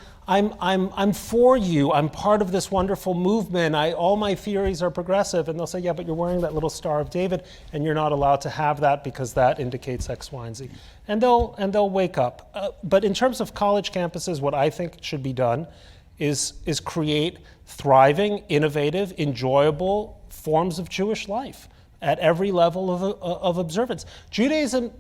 for you. I'm part of this wonderful movement. All my theories are progressive. And they'll say, yeah, but you're wearing that little Star of David, and you're not allowed to have that because that indicates X, Y, and Z. And they'll wake up. But in terms of college campuses, what I think should be done is create thriving, innovative, enjoyable forms of Jewish life at every level of observance. Judaism,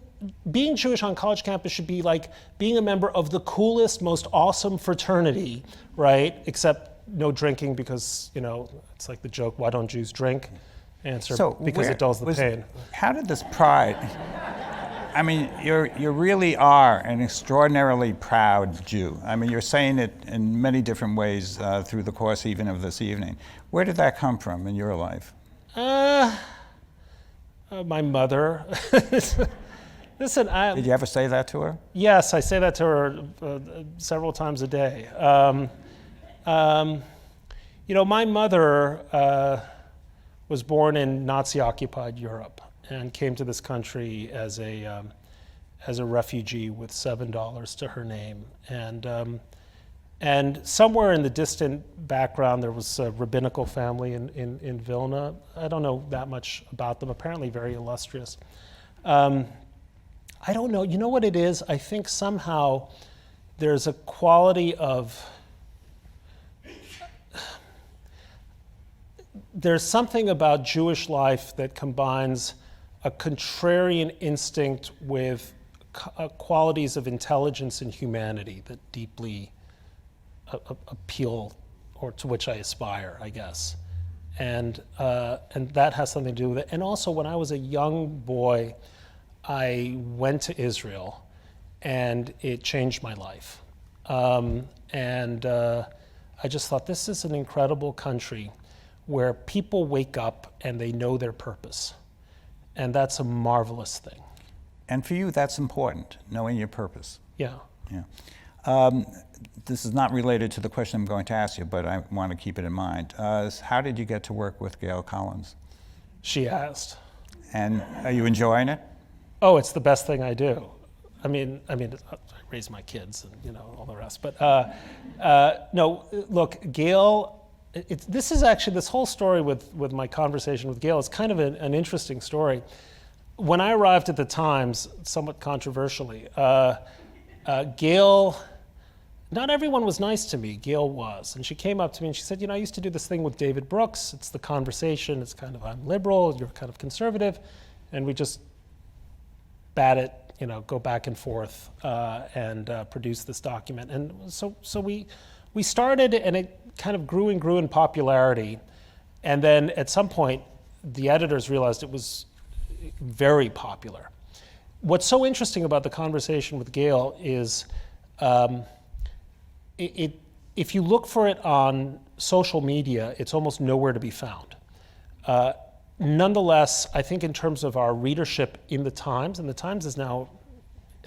being Jewish on college campus should be like being a member of the coolest, most awesome fraternity, right? Except no drinking because, it's like the joke, why don't Jews drink? Answer, because it dulls the pain. How did this pride... I mean, you really are an extraordinarily proud Jew. I mean, you're saying it in many different ways through the course even of this evening. Where did that come from in your life? My mother. Listen, did you ever say that to her? Yes, I say that to her several times a day. My mother was born in Nazi-occupied Europe and came to this country as a refugee with $7 to her name. And somewhere in the distant background, there was a rabbinical family in Vilna. I don't know that much about them, apparently very illustrious. I don't know, you know what it is? I think somehow there's a quality of, there's something about Jewish life that combines a contrarian instinct with qualities of intelligence and humanity that deeply appeal, or to which I aspire, I guess. And that has something to do with it. And also, when I was a young boy, I went to Israel, and it changed my life. I just thought, this is an incredible country where people wake up and they know their purpose. And that's a marvelous thing. And for you, that's important, knowing your purpose. Yeah. This is not related to the question I'm going to ask you, but I want to keep it in mind. How did you get to work with Gail Collins? She asked. And are you enjoying it? Oh, it's the best thing I do. I mean, I raise my kids and all the rest. But no, look, Gail. This whole story with my conversation with Gail is kind of an interesting story. When I arrived at the Times, somewhat controversially, Gail. Not everyone was nice to me. Gail was. And she came up to me and she said, I used to do this thing with David Brooks. It's the conversation. It's kind of, I'm liberal, you're kind of conservative. And we just bat it, go back and forth and produce this document. And so we started, and it kind of grew in popularity. And then at some point, the editors realized it was very popular. What's so interesting about the conversation with Gail is if you look for it on social media, it's almost nowhere to be found. Nonetheless, I think in terms of our readership in the Times, and the Times is now,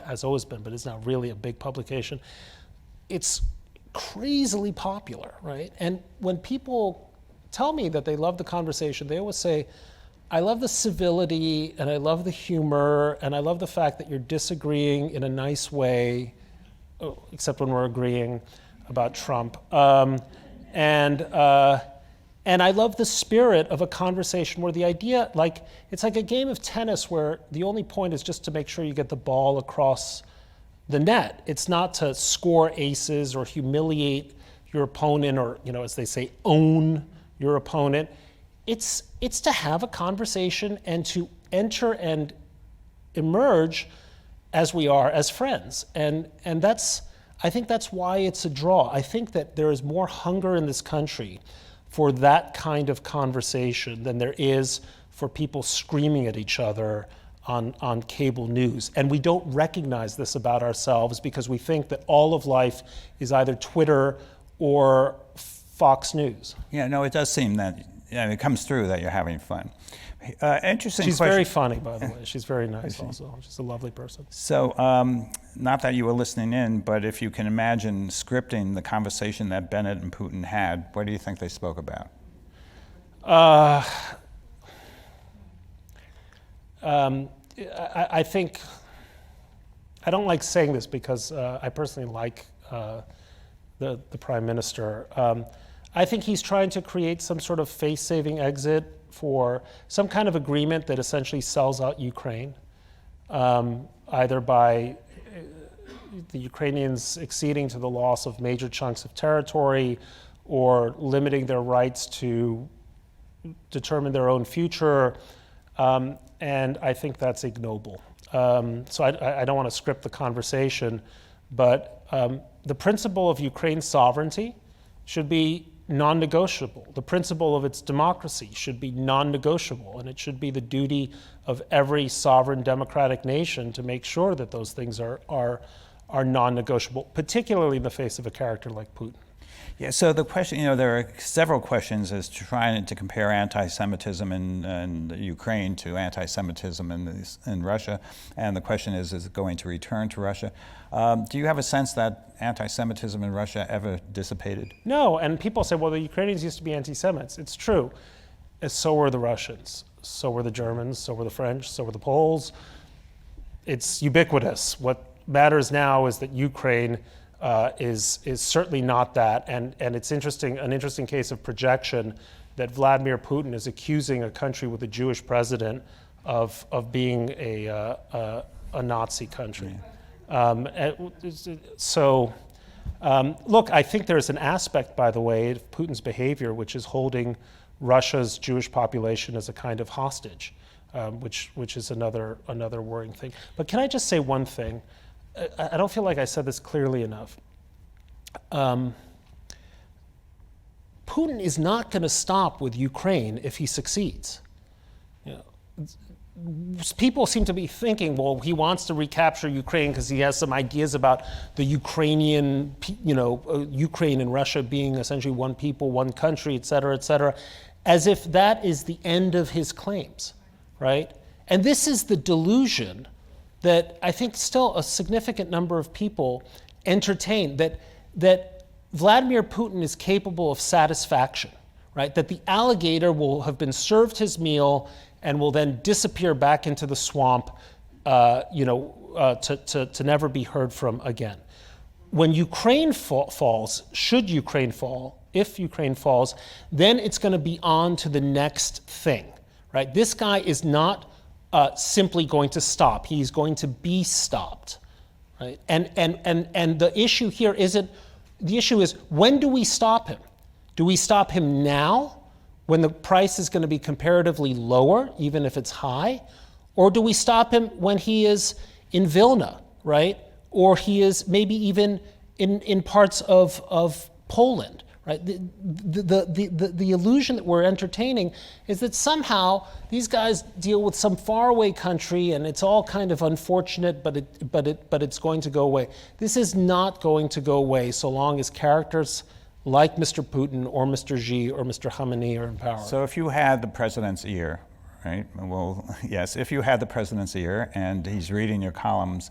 has always been, but is now really a big publication, it's crazily popular, right? And when people tell me that they love the conversation, they always say, I love the civility, and I love the humor, and I love the fact that you're disagreeing in a nice way, except when we're agreeing about Trump. And I love the spirit of a conversation where the idea, it's like a game of tennis where the only point is just to make sure you get the ball across the net. It's not to score aces or humiliate your opponent or, as they say, own your opponent. It's to have a conversation and to enter and emerge as we are, as friends. And I think that's why it's a draw. I think that there is more hunger in this country for that kind of conversation than there is for people screaming at each other on cable news. And we don't recognize this about ourselves because we think that all of life is either Twitter or Fox News. Yeah, no, it does seem that, it comes through that you're having fun. Interesting She's question. very funny, by the way. She's very nice also. She's a lovely person. So, not that you were listening in, but if you can imagine scripting the conversation that Bennett and Putin had, what do you think they spoke about? I think, I don't like saying this because I personally like the Prime Minister. I think he's trying to create some sort of face-saving exit for some kind of agreement that essentially sells out Ukraine, either by the Ukrainians acceding to the loss of major chunks of territory or limiting their rights to determine their own future. And I think that's ignoble. So I don't want to script the conversation, but the principle of Ukraine's sovereignty should be non-negotiable. The principle of its democracy should be non-negotiable, and it should be the duty of every sovereign democratic nation to make sure that those things are non-negotiable, particularly in the face of a character like Putin. Yeah, so the question, there are several questions as to trying to compare anti-Semitism in Ukraine to anti-Semitism in Russia, and the question is it going to return to Russia? Do you have a sense that anti-Semitism in Russia ever dissipated? No, and people say, well, the Ukrainians used to be anti-Semites. It's true. So were the Russians, so were the Germans, so were the French, so were the Poles. It's ubiquitous. What matters now is that Ukraine is certainly not that, and it's an interesting case of projection that Vladimir Putin is accusing a country with a Jewish president of being a Nazi country. Look, I think there's an aspect, by the way, of Putin's behavior which is holding Russia's Jewish population as a kind of hostage, which is another worrying thing. But can I just say one thing? I don't feel like I said this clearly enough. Putin is not going to stop with Ukraine if he succeeds. People seem to be thinking, well, he wants to recapture Ukraine because he has some ideas about the Ukrainian, Ukraine and Russia being essentially one people, one country, et cetera, as if that is the end of his claims, right? And this is the delusion that I think still a significant number of people entertain, that Vladimir Putin is capable of satisfaction, right? That the alligator will have been served his meal and will then disappear back into the swamp, to never be heard from again. When Ukraine falls, should Ukraine fall, if Ukraine falls, then it's going to be on to the next thing, right? This guy is not simply going to stop. He's going to be stopped, right? And the issue here isn't, the issue is, when do we stop him? Do we stop him now, when the price is going to be comparatively lower, even if it's high? Or do we stop him when he is in Vilna, right? Or he is maybe even in parts of Poland, right? The illusion that we're entertaining is that somehow these guys deal with some faraway country and it's all kind of unfortunate, but it's going to go away. This is not going to go away so long as characters like Mr. Putin or Mr. Xi or Mr. Khamenei are in power. So if you had the president's ear, right? Well, yes, if you had the president's ear and he's reading your columns.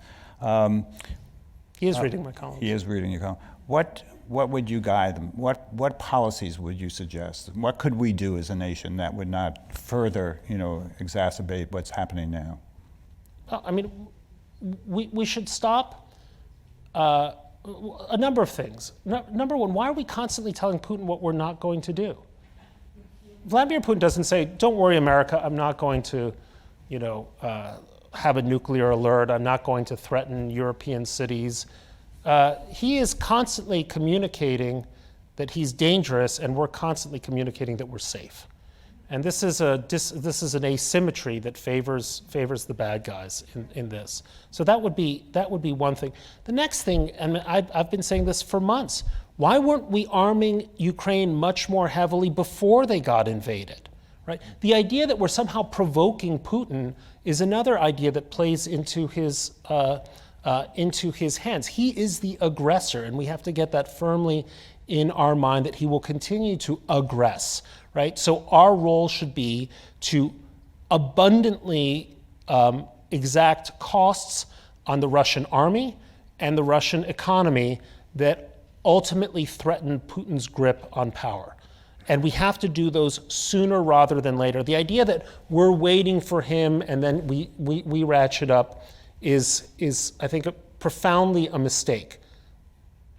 He is reading my columns. He is reading your columns. What would you guide them? What policies would you suggest? What could we do as a nation that would not further, exacerbate what's happening now? I mean, we should stop a number of things. Number one, why are we constantly telling Putin what we're not going to do? Vladimir Putin doesn't say, "Don't worry, America, I'm not going to, have a nuclear alert. I'm not going to threaten European cities." He is constantly communicating that he's dangerous, and we're constantly communicating that we're safe. And this is an asymmetry that favors the bad guys in this. So that would be one thing. The next thing, and I've been saying this for months, why weren't we arming Ukraine much more heavily before they got invaded, right? The idea that we're somehow provoking Putin is another idea that plays into his hands. He is the aggressor, and we have to get that firmly in our mind that he will continue to aggress, right? So our role should be to abundantly exact costs on the Russian army and the Russian economy that ultimately threaten Putin's grip on power. And we have to do those sooner rather than later. The idea that we're waiting for him and then we ratchet up is I think, profoundly a mistake.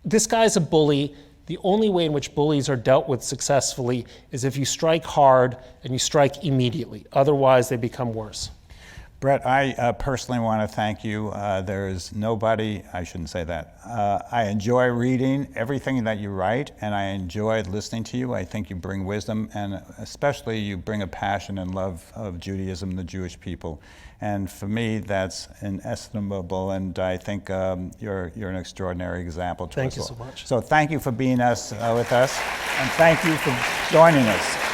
This guy's a bully. The only way in which bullies are dealt with successfully is if you strike hard and you strike immediately. Otherwise, they become worse. Bret, I personally want to thank you. There is nobody, I shouldn't say that. I enjoy reading everything that you write, and I enjoy listening to you. I think you bring wisdom, and especially you bring a passion and love of Judaism, the Jewish people. And for me, that's inestimable, and I think you're an extraordinary example to us all. Thank you so much. So thank you for being with us, and thank you for joining us.